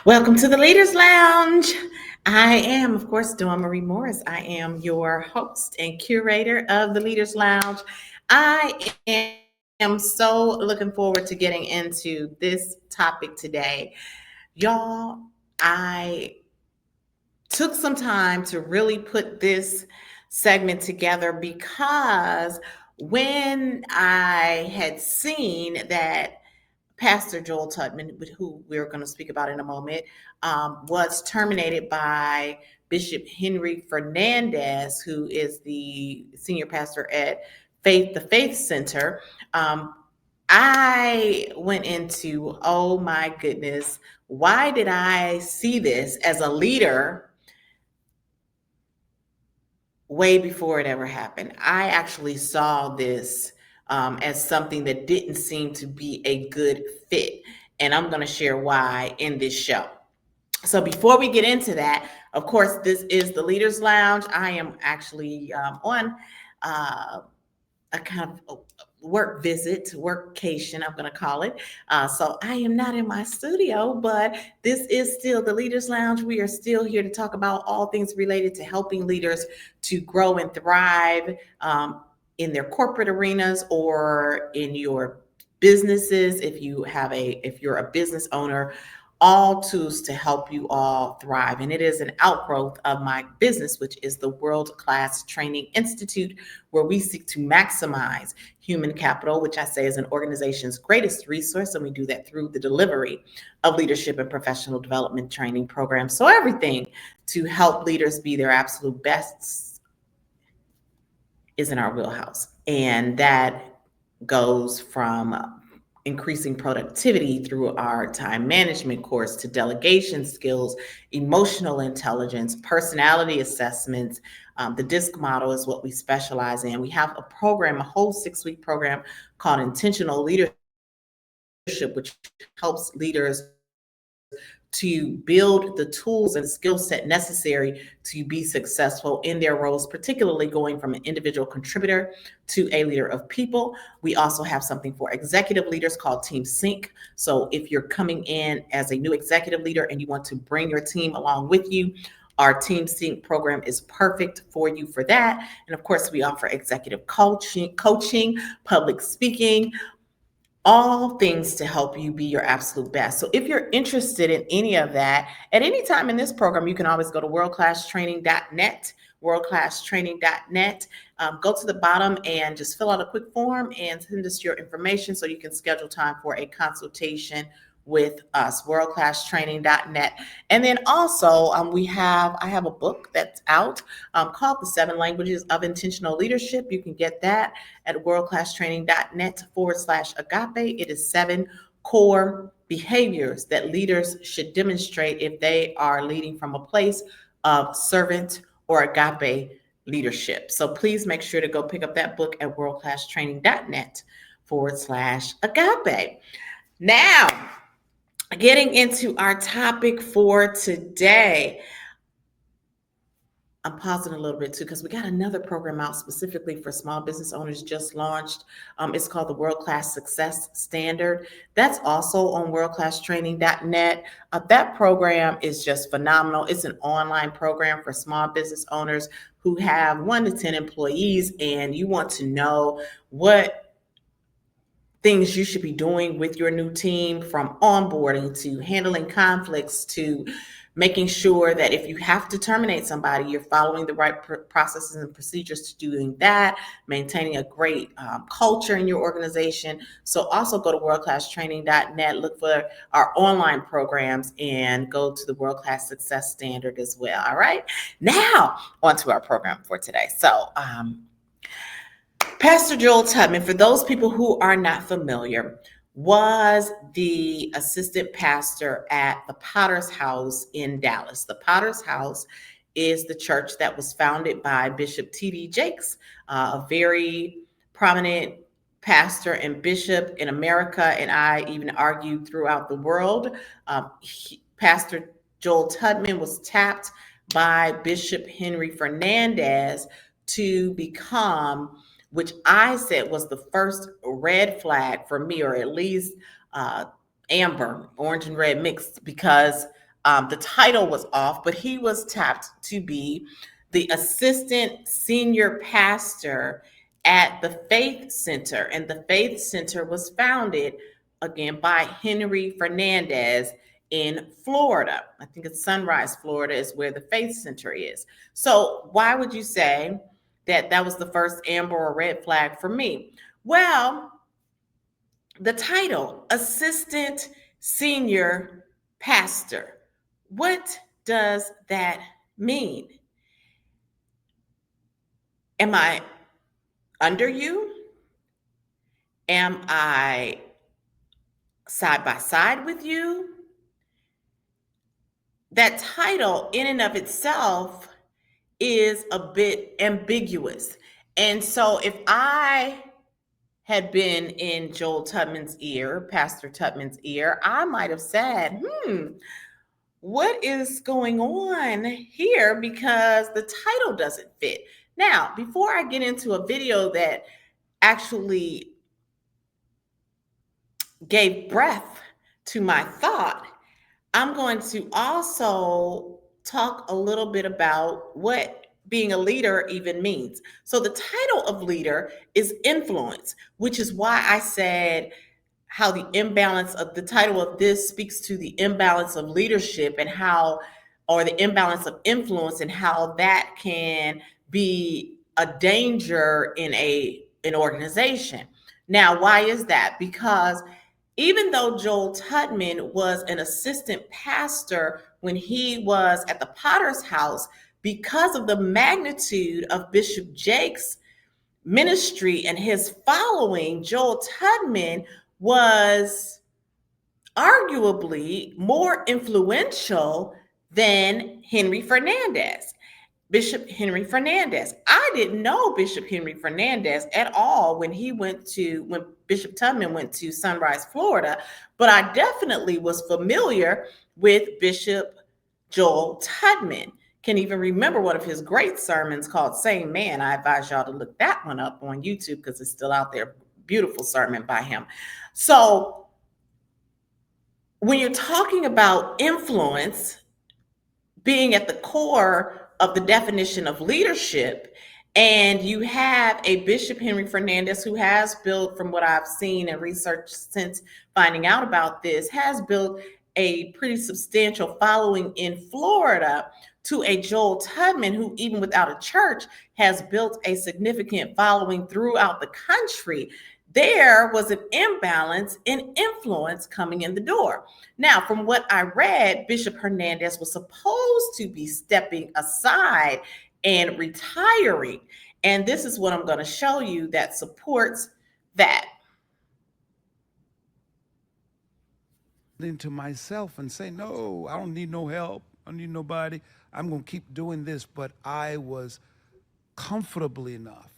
Welcome to the Leaders Lounge. I am, of course, Dawn Marie Morris. I am your host and curator of the Leaders Lounge. I am so looking forward to getting into this topic today. Y'all, I took some time to really put this segment together because when I had seen that Pastor Joel Tudman, who we're going to speak about in a moment, was terminated by Bishop Henry Fernandez, who is the senior pastor at the Faith Center. I went into, oh my goodness, why did I see this as a leader way before it ever happened? I actually saw this as something that didn't seem to be a good fit. And I'm going to share why in this show. So before we get into that, of course, this is the Leaders Lounge. I am actually on a kind of work visit, workcation, I'm going to call it. So I am not in my studio, but this is still the Leaders Lounge. We are still here to talk about all things related to helping leaders to grow and thrive in their corporate arenas or in your businesses. If you're a business owner, all tools to help you all thrive. And it is an outgrowth of my business, which is the World Class Training Institute, where we seek to maximize human capital, which I say is an organization's greatest resource. And we do that through the delivery of leadership and professional development training programs. So everything to help leaders be their absolute best is in our wheelhouse. And that goes from increasing productivity through our time management course to delegation skills, emotional intelligence, personality assessments. The DISC model is what we specialize in. We have a program, a whole 6-week program called Intentional Leadership, which helps leaders to build the tools and skill set necessary to be successful in their roles, particularly going from an individual contributor to a leader of people. We also have something for executive leaders called Team Sync. So if you're coming in as a new executive leader and you want to bring your team along with you, our Team Sync program is perfect for you for that. And of course, we offer executive coaching, public speaking, all things to help you be your absolute best. So if you're interested in any of that at any time in this program, you can always go to worldclasstraining.net, worldclasstraining.net. Go to the bottom and just fill out a quick form and send us your information so you can schedule time for a consultation with us, worldclasstraining.net. And then also I have a book that's out called The 7 Languages of Intentional Leadership. You can get that at worldclasstraining.net/agape. It is 7 core behaviors that leaders should demonstrate if they are leading from a place of servant or agape leadership. So please make sure to go pick up that book at worldclasstraining.net/agape. Now, getting into our topic for today. I'm pausing a little bit too because we got another program out specifically for small business owners just launched. It's called the World Class Success Standard. That's also on worldclasstraining.net. That program is just phenomenal. It's an online program for small business owners who have 1 to 10 employees, and you want to know what things you should be doing with your new team, from onboarding to handling conflicts to making sure that if you have to terminate somebody, you're following the right processes and procedures to doing that, maintaining a great culture in your organization. So also go to worldclasstraining.net, look for our online programs, and go to the World Class Success Standard as well. All right. Now, on to our program for today. So, Pastor Joel Tudman, for those people who are not familiar, was the assistant pastor at the Potter's House in Dallas. The Potter's House is the church that was founded by Bishop T.D. Jakes, a very prominent pastor and bishop in America, and I even argue throughout the world. Pastor Joel Tudman was tapped by Bishop Henry Fernandez to become, which I said was the first red flag for me, or at least amber, orange and red mixed, because The title was off, but he was tapped to be the assistant senior pastor at the Faith Center. And the Faith Center was founded again by Henry Fernandez in Florida. I think it's Sunrise, Florida is where the Faith Center is. So why would you say that that was the first amber or red flag for me? Well, the title, assistant senior pastor. What does that mean? Am I under you? Am I side by side with you? That title in and of itself is a bit ambiguous. And so if I had been in Joel Tudman's ear, Pastor Tudman's ear, I might have said, what is going on here? Because the title doesn't fit. Now, before I get into a video that actually gave breath to my thought, I'm going to also talk a little bit about what being a leader even means. So the title of leader is influence, which is why I said how the imbalance of the title of this speaks to the imbalance of leadership and how, or the imbalance of influence and how that can be a danger in an organization. Now, why is that? Because even though Joel Tudman was an assistant pastor when he was at the Potter's House, because of the magnitude of Bishop Jake's ministry and his following, Joel Tudman was arguably more influential than Henry Fernandez. Bishop Henry Fernandez. I didn't know Bishop Henry Fernandez at all when Bishop Tudman went to Sunrise, Florida, but I definitely was familiar with Bishop Joel Tudman. Can even remember one of his great sermons called Same Man. I advise y'all to look that one up on YouTube because it's still out there. Beautiful sermon by him. So when you're talking about influence being at the core of the definition of leadership, and you have a Bishop Henry Fernandez who has built, from what I've seen and researched since finding out about this, has built a pretty substantial following in Florida, to a Joel Tudman who, even without a church, has built a significant following throughout the country. There was an imbalance in influence coming in the door. Now, from what I read, Bishop Hernandez was supposed to be stepping aside and retiring. And this is what I'm going to show you that supports that. Into myself and say, no, I don't need no help. I don't need nobody. I'm going to keep doing this. But I was comfortably enough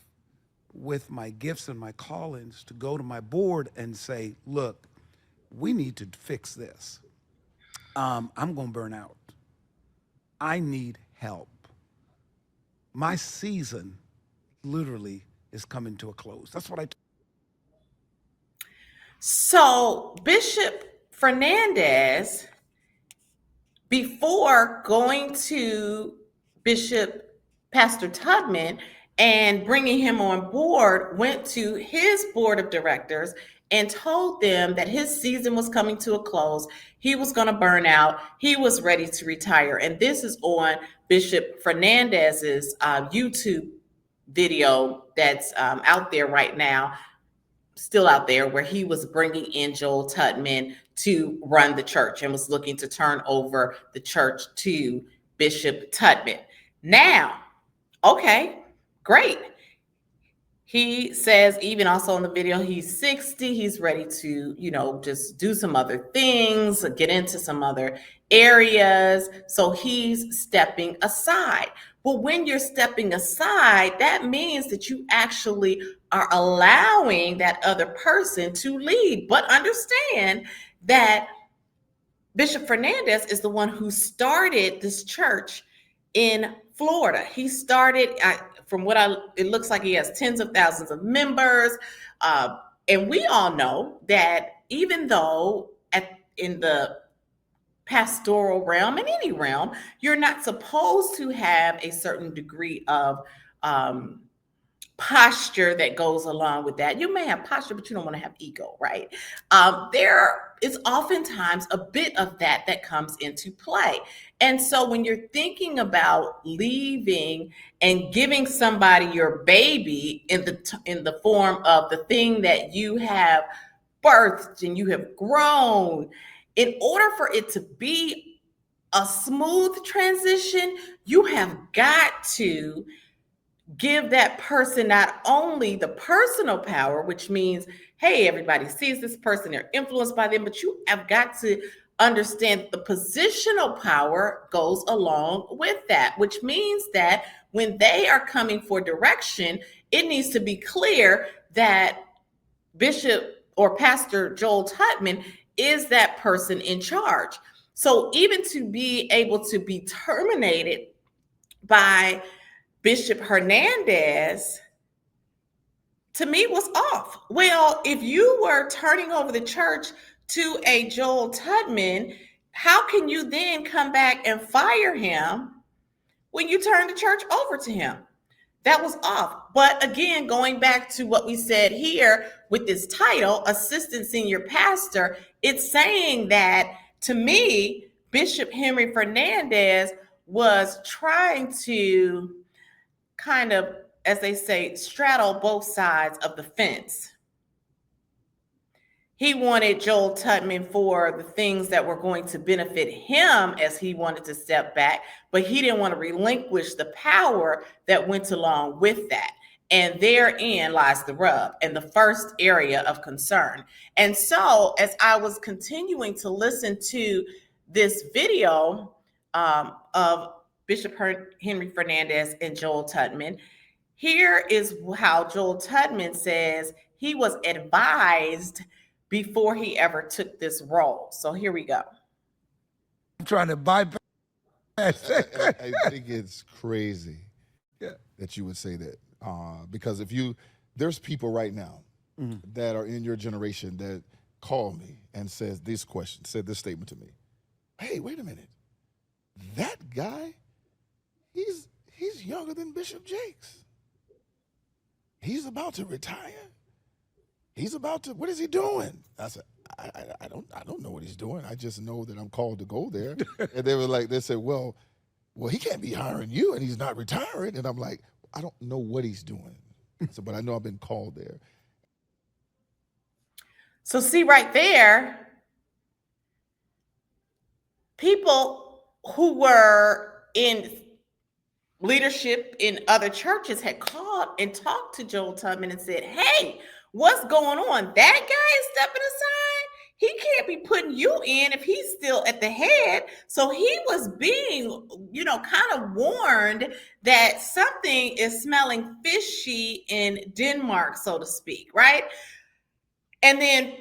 with my gifts and my callings to go to my board and say, look, we need to fix this. I'm going to burn out. I need help. My season literally is coming to a close. That's what I. So Bishop Fernandez, before going to Pastor Tudman and bringing him on board, went to his board of directors and told them that his season was coming to a close. He was going to burn out. He was ready to retire. And this is on Bishop Fernandez's YouTube video that's out there right now, still out there, where he was bringing in Joel Tudman to run the church and was looking to turn over the church to Bishop Tudman. Now, okay, great. He says, even also in the video, he's 60. He's ready to, just do some other things, get into some other areas. So he's stepping aside. Well, when you're stepping aside, that means that you actually are allowing that other person to lead. But understand that Bishop Fernandez is the one who started this church in Florida. He started, it looks like he has tens of thousands of members. And we all know that even though in the pastoral realm, in any realm, you're not supposed to have a certain degree of um, posture that goes along with that. You may have posture, but you don't want to have ego, right? There is oftentimes a bit of that that comes into play. And so when you're thinking about leaving and giving somebody your baby in the form of the thing that you have birthed and you have grown, in order for it to be a smooth transition, you have got to give that person not only the personal power, which means, hey, everybody sees this person, they're influenced by them, but you have got to understand the positional power goes along with that, which means that when they are coming for direction, it needs to be clear that Bishop or Pastor Joel Tudman is that person in charge. So even to be able to be terminated by Bishop Hernandez, to me, was off. Well, if you were turning over the church to a Joel Tudman, how can you then come back and fire him when you turn the church over to him? That was off. But again, going back to what we said here with this title, Assistant Senior Pastor, it's saying that, to me, Bishop Henry Fernandez was trying to kind of, as they say, straddle both sides of the fence. He wanted Joel Tudman for the things that were going to benefit him as he wanted to step back, but he didn't want to relinquish the power that went along with that. And therein lies the rub and the first area of concern. And so, as I was continuing to listen to this video of Bishop Henry Fernandez and Joel Tudman, here is how Joel Tudman says he was advised before he ever took this role. So here we go. I'm trying to bypass. I think it's crazy that you would say that because there's people right now that are in your generation that call me and said this statement to me. Hey, wait a minute, that guy, he's younger than Bishop Jakes. He's about to retire. What is he doing? I said, I don't know what he's doing. I just know that I'm called to go there. And they said, well, he can't be hiring you and he's not retiring. And I'm like, I don't know what he's doing. I said, but I know I've been called there. So see right there, people who were in leadership in other churches had called and talked to Joel Tudman and said, hey, what's going on? That guy is stepping aside. He can't be putting you in if he's still at the head. So he was being, kind of warned that something is smelling fishy in Denmark, so to speak, right? And then,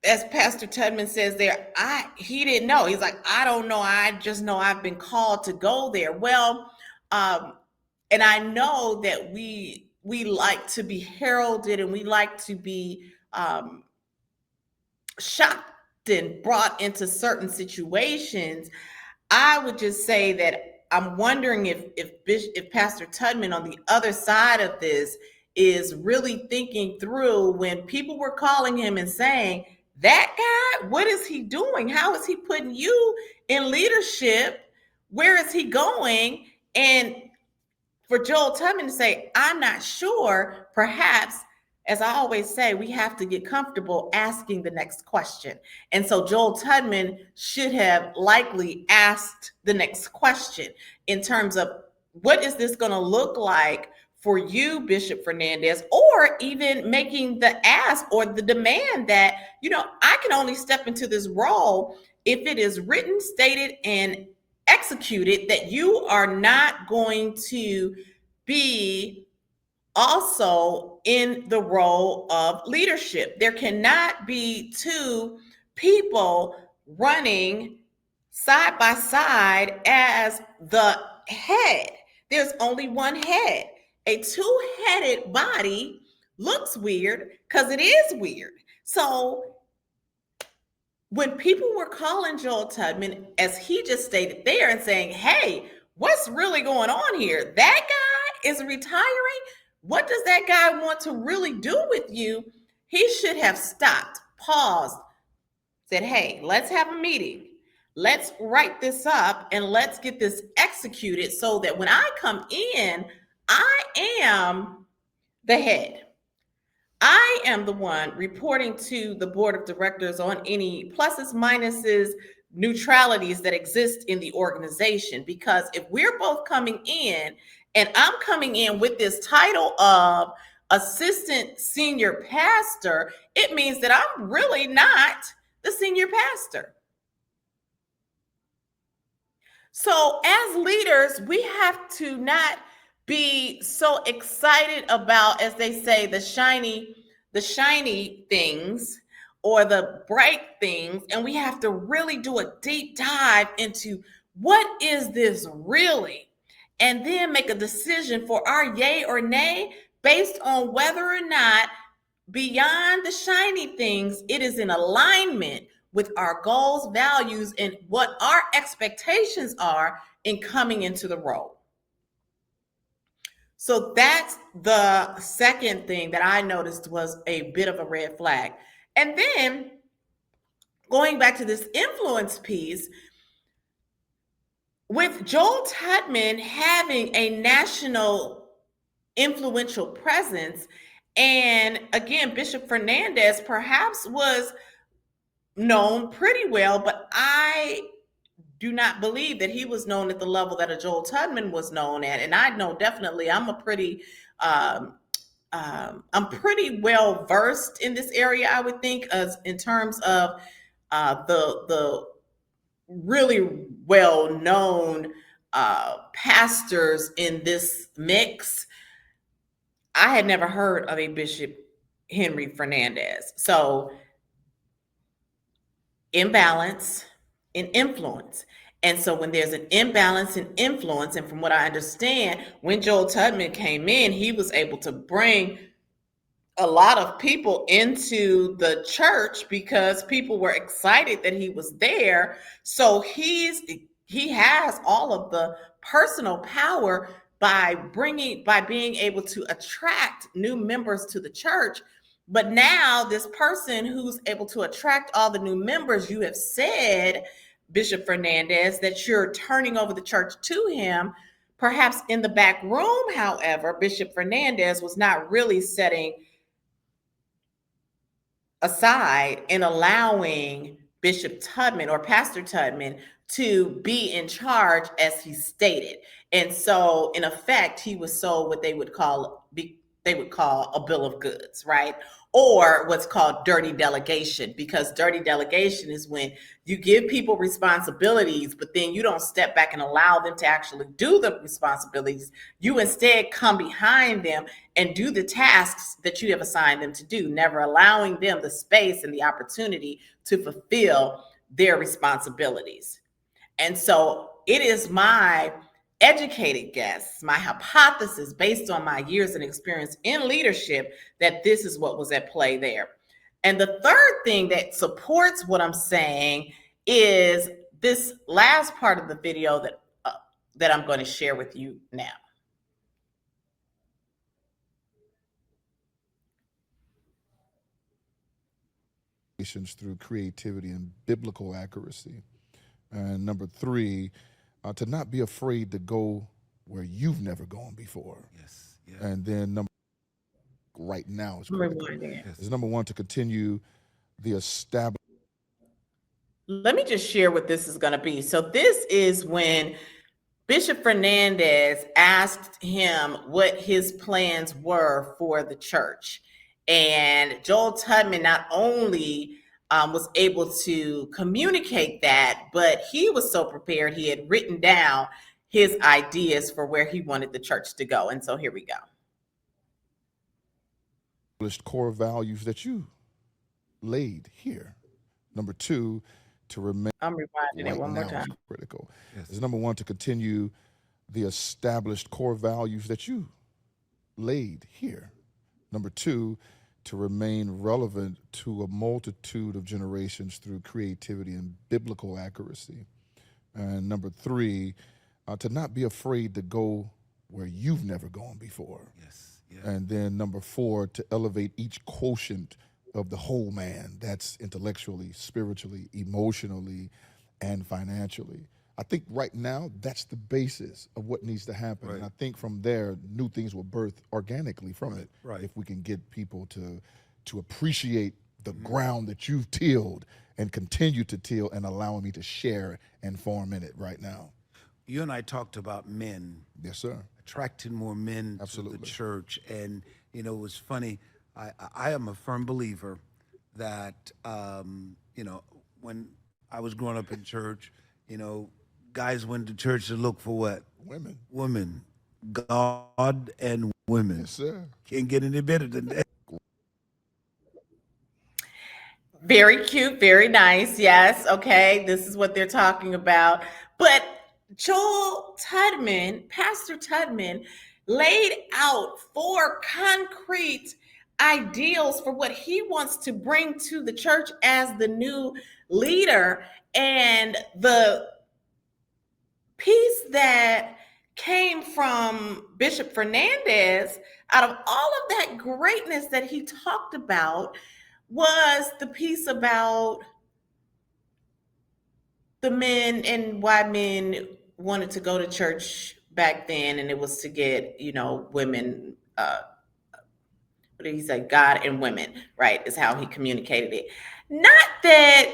as Pastor Tudman says there, he didn't know. He's like, I don't know. I just know I've been called to go there. Well, and I know that we like to be heralded and we like to be shocked and brought into certain situations. I would just say that I'm wondering if Pastor Tudman on the other side of this is really thinking through when people were calling him and saying, that guy, what is he doing? How is he putting you in leadership? Where is he going? And for Joel Tudman to say, I'm not sure, perhaps, as I always say, we have to get comfortable asking the next question. And so Joel Tudman should have likely asked the next question in terms of, what is this going to look like for you, Bishop Fernandez, or even making the ask or the demand that, I can only step into this role if it is written, stated, and executed that you are not going to be also in the role of leadership. There cannot be two people running side by side as the head. There's only one head. A two-headed body looks weird because it is weird. So when people were calling Joel Tudman, as he just stated there, and saying, hey, what's really going on here? That guy is retiring. What does that guy want to really do with you? He should have stopped, paused, said, hey, let's have a meeting. Let's write this up and let's get this executed so that when I come in, I am the head. I am the one reporting to the board of directors on any pluses, minuses, neutralities that exist in the organization. Because if we're both coming in and I'm coming in with this title of assistant senior pastor, it means that I'm really not the senior pastor. So as leaders, we have to not be so excited about, as they say, the shiny things or the bright things. And we have to really do a deep dive into what is this really? And then make a decision for our yay or nay based on whether or not beyond the shiny things, it is in alignment with our goals, values, and what our expectations are in coming into the role. So that's the second thing that I noticed was a bit of a red flag. And then going back to this influence piece, with Joel Tudman having a national influential presence, and again, Bishop Fernandez perhaps was known pretty well, but I do not believe that he was known at the level that a Joel Tudman was known at. And I know definitely I'm pretty well versed in this area, I would think, as in terms of the really well known pastors in this mix. I had never heard of a Bishop Henry Fernandez. So imbalance in influence. And so when there's an imbalance in influence, and from what I understand, when Joel Tudman came in, he was able to bring a lot of people into the church because people were excited that he was there. So he has all of the personal power by being able to attract new members to the church. But now this person who's able to attract all the new members, you have said, Bishop Fernandez, that you're turning over the church to him. Perhaps in the back room, however, Bishop Fernandez was not really setting aside and allowing Bishop Tudman or Pastor Tudman to be in charge as he stated. And so in effect, he was sold what they would call a bill of goods, right? Or what's called dirty delegation, because dirty delegation is when you give people responsibilities, but then you don't step back and allow them to actually do the responsibilities. You instead come behind them and do the tasks that you have assigned them to do, never allowing them the space and the opportunity to fulfill their responsibilities. And so it is my educated guess, my hypothesis based on my years and experience in leadership, that this is what was at play there. And the third thing that supports what I'm saying is this last part of the video that I'm going to share with you now. Through creativity and biblical accuracy. And number three, to not be afraid to go where you've never gone before. Yes. Yes. And then right now is critical. Is number one, to continue the established. Let me just share what this is going to be. So this is when Bishop Fernandez asked him what his plans were for the church. And Joel Tudman not only was able to communicate that, but he was so prepared, he had written down his ideas for where he wanted the church to go. And so here we go. Core values that you laid here. Number two, to remain. I'm rewinding it one more time. Critical. Yes. Is number one, to continue the established core values that you laid here. Number two, to remain relevant to a multitude of generations through creativity and biblical accuracy. And number three, to not be afraid to go where you've never gone before. Yes. And then number four, to elevate each quotient of the whole man. That's intellectually, spiritually, emotionally, and financially. I think right now that's the basis of what needs to happen. Right. And I think from there, new things will birth organically from it. Right. If we can get people to appreciate the ground that you've tilled and continue to till and allowing me to share and form in it right now. You and I talked about men. Yes, sir. Attracting more men Absolutely. to the church. And, you know, it was funny. I am a firm believer that, you know, when I was growing up in church, you know, guys went to church to look for what? Women. Women. God and women. Yes, sir. Can't get any better than that. Very cute, very nice. Yes, okay, this is what they're talking about. But Joel Tudman, Pastor Tudman, laid out 4 concrete ideals for what he wants to bring to the church as the new leader. And the piece that came from Bishop Fernandez, out of all of that greatness that he talked about, was the piece about the men and why men wanted to go to church back then, and it was to get, you know, women, what did he say? God and women, right, is how he communicated it. Not that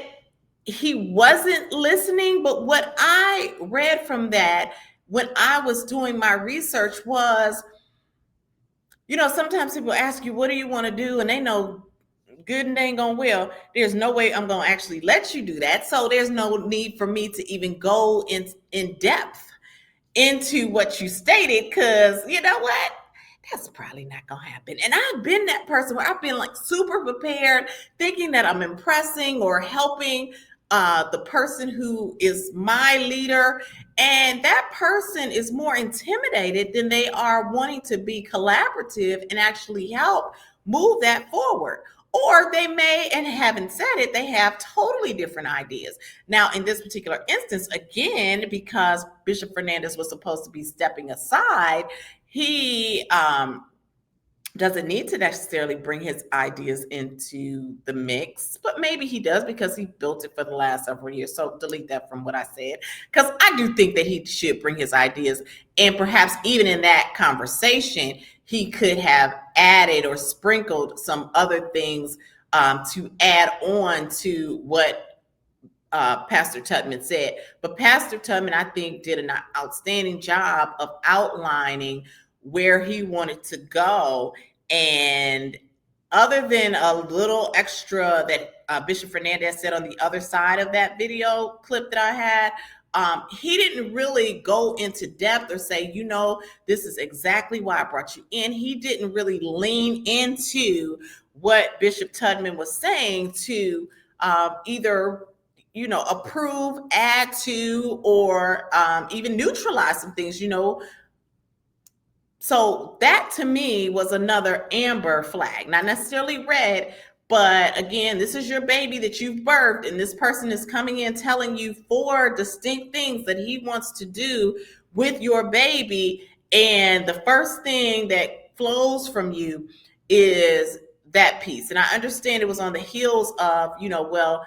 he wasn't listening, but what I read from that when I was doing my research was, you know, sometimes people ask you, what do you want to do? And they know good and dang on well, there's no way I'm going to actually let you do that. So there's no need for me to even go in depth into what you stated, because you know what? That's probably not going to happen. And I've been that person where I've been like super prepared, thinking that I'm impressing or helping the person who is my leader. And that person is more intimidated than they are wanting to be collaborative and actually help move that forward. Or they may, and haven't said it, they have totally different ideas. Now, in this particular instance, again, because Bishop Fernandez was supposed to be stepping aside, he doesn't need to necessarily bring his ideas into the mix, but maybe he does because he built it for the last several years. So delete that from what I said, because I do think that he should bring his ideas, and perhaps even in that conversation, he could have added or sprinkled some other things to add on to what Pastor Tudman said. But Pastor Tudman, I think, did an outstanding job of outlining where he wanted to go. And other than a little extra that Bishop Fernandez said on the other side of that video clip that I had, he didn't really go into depth or say, you know, this is exactly why I brought you in. He didn't really lean into what Bishop Tudman was saying to either, you know, approve, add to, or even neutralize some things, you know. So that to me was another amber flag, not necessarily red, but again, this is your baby that you've birthed, and this person is coming in telling you 4 distinct things that he wants to do with your baby. And the first thing that flows from you is that piece. And I understand it was on the heels of, you know, well,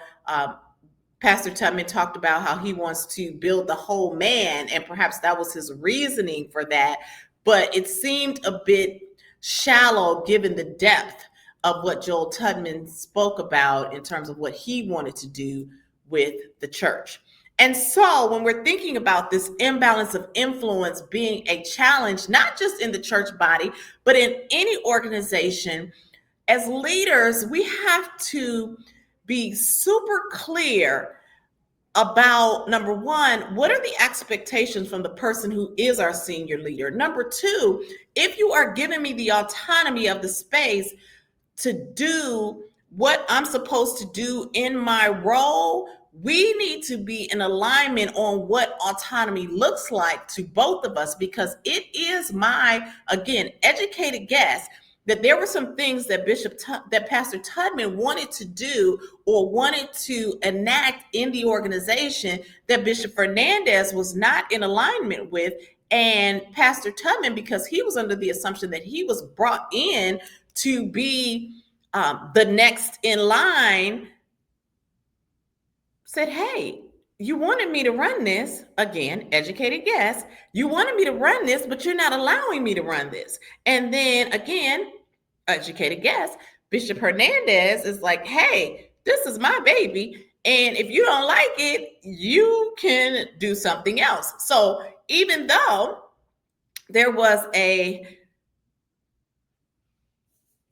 Pastor Tudman talked about how he wants to build the whole man, and perhaps that was his reasoning for that. But it seemed a bit shallow given the depth of what Joel Tudman spoke about in terms of what he wanted to do with the church. And so when we're thinking about this imbalance of influence being a challenge, not just in the church body, but in any organization, as leaders, we have to be super clear about, number one, what are the expectations from the person who is our senior leader? Number two, if you are giving me the autonomy of the space to do what I'm supposed to do in my role, we need to be in alignment on what autonomy looks like to both of us, because it is my, again, educated guess that there were some things that that Pastor Tudman wanted to do or wanted to enact in the organization that Bishop Fernandez was not in alignment with. And Pastor Tudman, because he was under the assumption that he was brought in to be the next in line, said, hey, you wanted me to run this, again, educated guess, you wanted me to run this, but you're not allowing me to run this. And then again, educated guess, Bishop Hernandez is like, hey, this is my baby. And if you don't like it, you can do something else. So even though there was a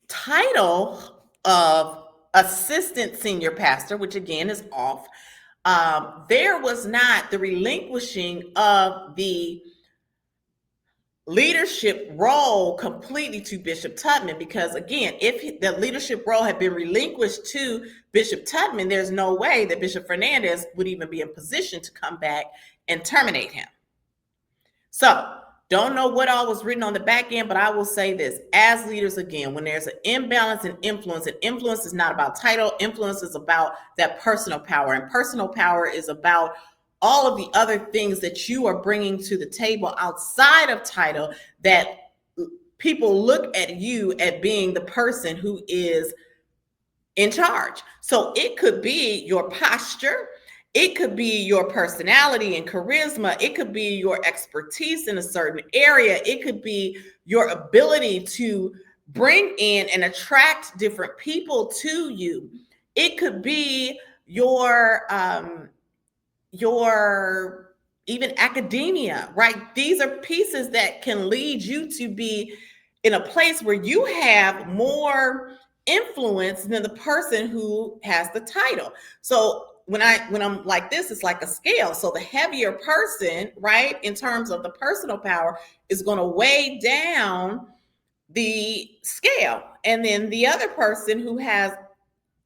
title of assistant senior pastor, which again is off, there was not the relinquishing of the leadership role completely to Bishop Tudman, because again, if the leadership role had been relinquished to Bishop Tudman, there's no way that Bishop Fernandez would even be in position to come back and terminate him. So don't know what all was written on the back end, but I will say this: as leaders, again, when there's an imbalance in influence, and influence is not about title, influence is about that personal power, and personal power is about all of the other things that you are bringing to the table outside of title, that people look at you at being the person who is in charge. So it could be your posture, it could be your personality and charisma, it could be your expertise in a certain area, it could be your ability to bring in and attract different people to you, it could be your even academia, right? These are pieces that can lead you to be in a place where you have more influence than the person who has the title. So when I'm like this, it's like a scale. So the heavier person, right, in terms of the personal power, is going to weigh down the scale. And then the other person who has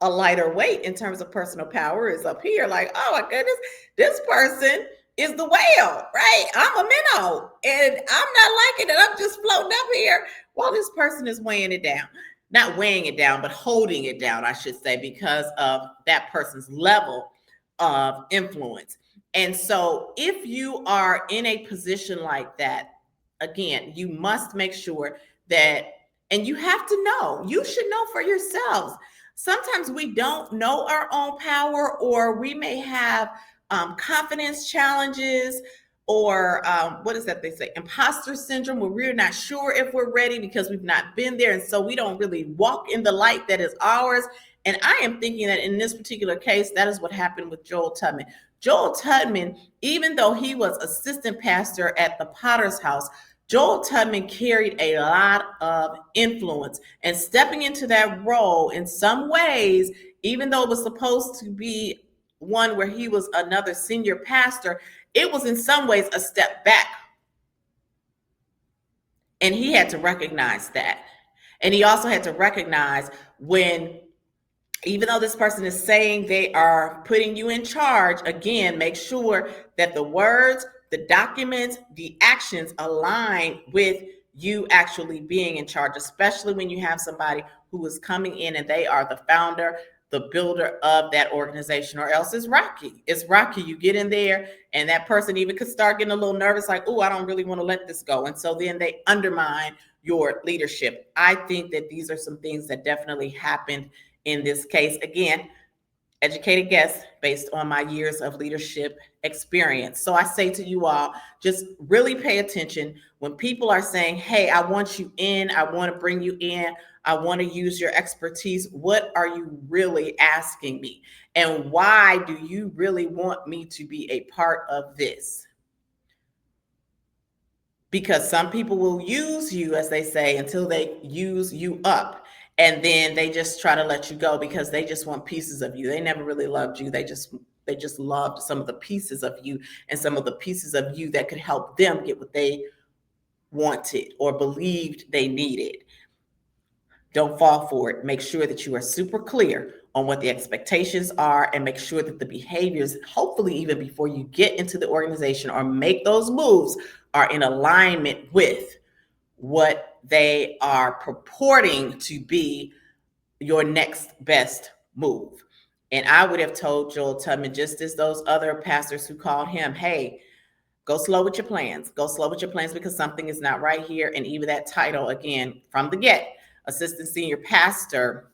a lighter weight in terms of personal power is up here, like, oh my goodness, this person is the whale, right? I'm a minnow and I'm not liking it. I'm just floating up here while this person is weighing it down. Not weighing it down, but holding it down, I should say, because of that person's level of influence. And so if you are in a position like that, again, you must make sure that, and you have to know, you should know for yourselves. Sometimes we don't know our own power, or we may have confidence challenges, or what is that they say, imposter syndrome, where we're not sure if we're ready because we've not been there. And so we don't really walk in the light that is ours. And I am thinking that in this particular case, that is what happened with Joel Tudman. Joel Tudman, even though he was assistant pastor at the Potter's House, Joel Tudman carried a lot of influence, and stepping into that role in some ways, even though it was supposed to be one where he was another senior pastor, it was in some ways a step back. And he had to recognize that. And he also had to recognize when, even though this person is saying they are putting you in charge, again, make sure that the words, the documents, the actions align with you actually being in charge, especially when you have somebody who is coming in and they are the founder, the builder of that organization, or else it's rocky. It's rocky. You get in there and that person even could start getting a little nervous, like, oh, I don't really want to let this go. And so then they undermine your leadership. I think that these are some things that definitely happened in this case. Again, educated guess based on my years of leadership experience. So I say to you all, just really pay attention when people are saying, hey, I want you in, I want to bring you in, I want to use your expertise. What are you really asking me? And why do you really want me to be a part of this? Because some people will use you, as they say, until they use you up. And then they just try to let you go because they just want pieces of you. They never really loved you. They just loved some of the pieces of you, and some of the pieces of you that could help them get what they wanted or believed they needed. Don't fall for it. Make sure that you are super clear on what the expectations are, and make sure that the behaviors, hopefully even before you get into the organization or make those moves, are in alignment with what they are purporting to be your next best move. And I would have told Joel Tubman, just as those other pastors who called him, hey, go slow with your plans. Go slow with your plans because something is not right here. And even that title, again, from the get, assistant senior pastor,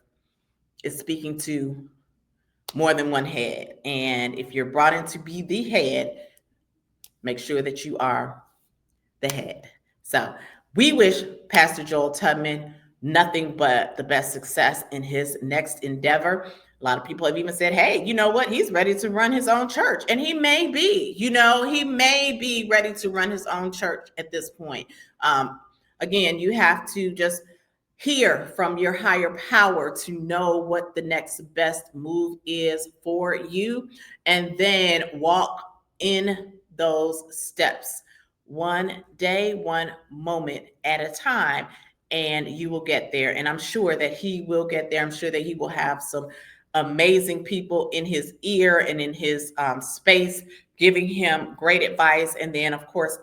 is speaking to more than one head. And if you're brought in to be the head, make sure that you are the head. So we wish Pastor Joel Tudman nothing but the best success in his next endeavor. A lot of people have even said, hey, you know what? He's ready to run his own church. And he may be, he may be ready to run his own church at this point. Again, you have to just hear from your higher power to know what the next best move is for you, and then walk in those steps one day, one moment at a time, and you will get there. And I'm sure that he will get there. I'm sure that he will have some amazing people in his ear and in his space giving him great advice. And then, of course,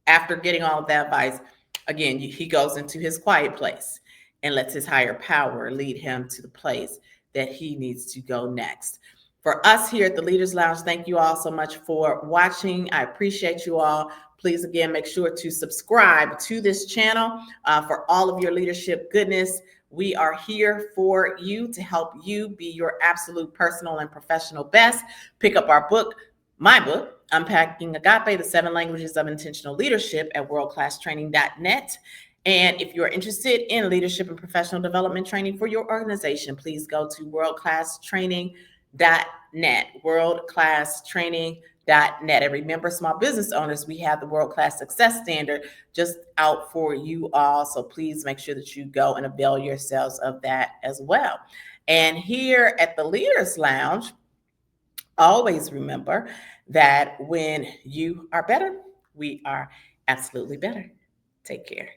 after getting all of that advice, again, he goes into his quiet place and lets his higher power lead him to the place that he needs to go next. For us here at the Leaders Lounge, thank you all so much for watching. I appreciate you all. Please, again, make sure to subscribe to this channel for all of your leadership goodness. We are here for you to help you be your absolute personal and professional best. Pick up our book, my book, Unpacking Agape, the 7 Languages of Intentional Leadership, at worldclasstraining.net. And if you're interested in leadership and professional development training for your organization, please go to worldclasstraining.net, worldclasstraining.net. And remember, small business owners, we have the World Class Success Standard just out for you all. So please make sure that you go and avail yourselves of that as well. And here at the Leaders Lounge, always remember that when you are better, we are absolutely better. Take care.